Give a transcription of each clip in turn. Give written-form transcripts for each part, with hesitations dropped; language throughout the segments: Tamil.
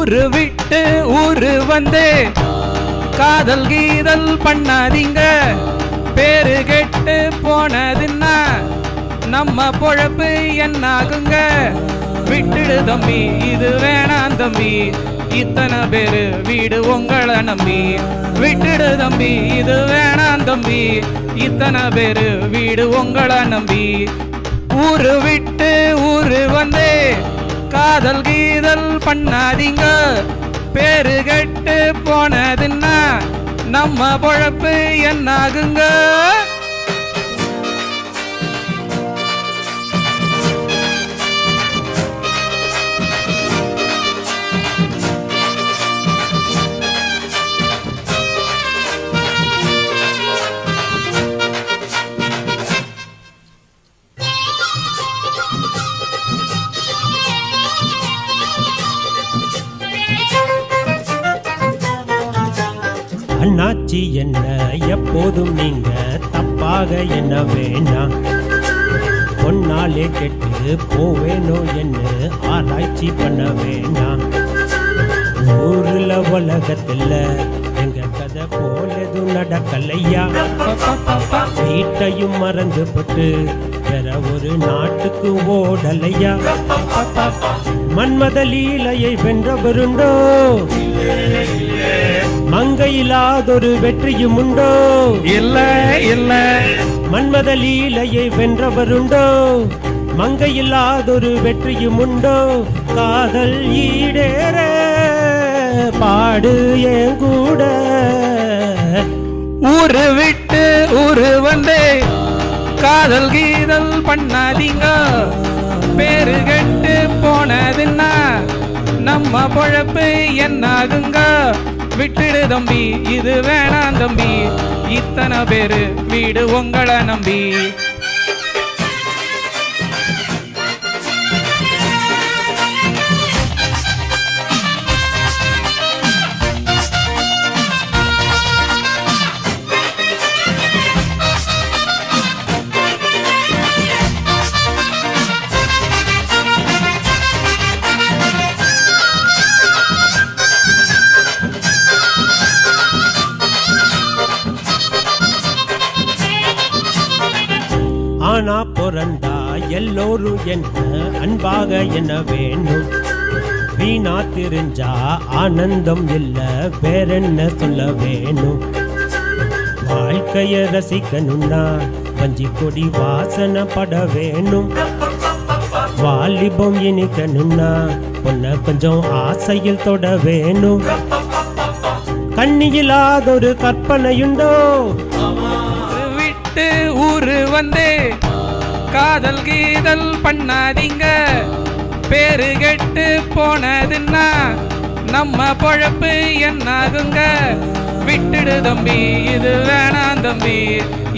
ஊரு விட்டு ஊரு வந்து காதல் கீதல் பண்ணாதீங்க. பேரு கெட்டு போனதுன்னா நம்ம பொழப்பு என்னாகுங்க. விட்டுடு தம்பி, இது வேணாம் தம்பி, இத்தனை பேரு வீடு உங்களை நம்பி. விட்டுடு தம்பி, இது வேணாம் தம்பி, இத்தனை பேரு வீடு உங்களை நம்பி. ஊரு விட்டு ஊரு வந்து காதல் கீதல் பண்ணாதீங்க. பேரு கெட்டு போனதுன்னா நம்ம பொழப்பு என்னாகுங்க. அண்ணாச்சி என்ன எப்போதும் நீங்க தப்பாக என்ன வேணாம். பொன்னாலே கெட்டு போவேனோ என்ன ஆராய்ச்சி பண்ண வேணாம். ஊருல உலகத்துல எங்க கதை போலது நடக்கலையா. வீட்டையும் மறந்து பட்டு வேற ஒரு நாட்டுக்கு ஓடலையா. மன்மத லீலையை வென்றவருண்டோ, மங்கையிலாதொரு வெற்றியும் உண்டோ. இல்ல இல்ல, மன்மத லீலையை வென்றவருண்டோ, மங்கையில்லாதொரு வெற்றியும் உண்டோ. காதல் ஈடேற பாடு ஏன் கூட. ஊரு விட்டு ஊரு வந்து காதல் கீதல் பண்ணாதீங்க. பேரு கெட்டு போனதுன்னா நம்ம பொழப்பு என்னாகுங்க. விட்டுடு தம்பி, இது வேணாம் தம்பி, இத்தனை பேரு வீடு உங்களை நம்பி. ஆனா பிறந்தா எல்லோரும் என்ன அன்பாக என்ன வேணும். வீணா தெரிஞ்சா ஆனந்தம் இல்ல வேறென்ன சொல்ல வேணும். வாழ்க்கைய ரசிக்கணும்னா வஞ்சி கொடி வாசனை பட வேணும். வாலிபம் இனிக்கணும்னா பொண்ண கொஞ்சம் ஆசையில் தொட வேணும். கண்ணியில்லாதொரு கற்பனையுண்டோ. விட்டு ஊரு வந்து காதல் கீதல் பண்ணாதீங்க. பேரு கெட்டு போனதுன்னா நம்ம பொழப்பு என்னாகுங்க. விட்டுடு தம்பி, இது வேணாம் தம்பி,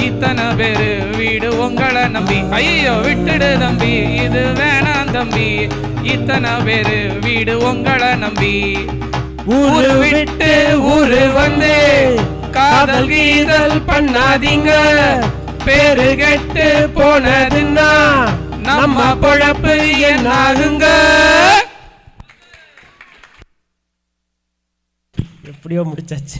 இத்தனை பேரு வீடு உங்களை நம்பி. ஐயோ, விட்டுடு தம்பி, இது வேணாம் தம்பி, இத்தனை பேரு வீடு உங்களை நம்பி. ஊரு விட்டு ஊரு வந்து காதல் கீதல் பண்ணாதீங்க. பேரு கெட்டு போனதுன்னா நம்ம பொழப்பு என்னாகுங்க. எப்படியோ முடிச்சாச்சு.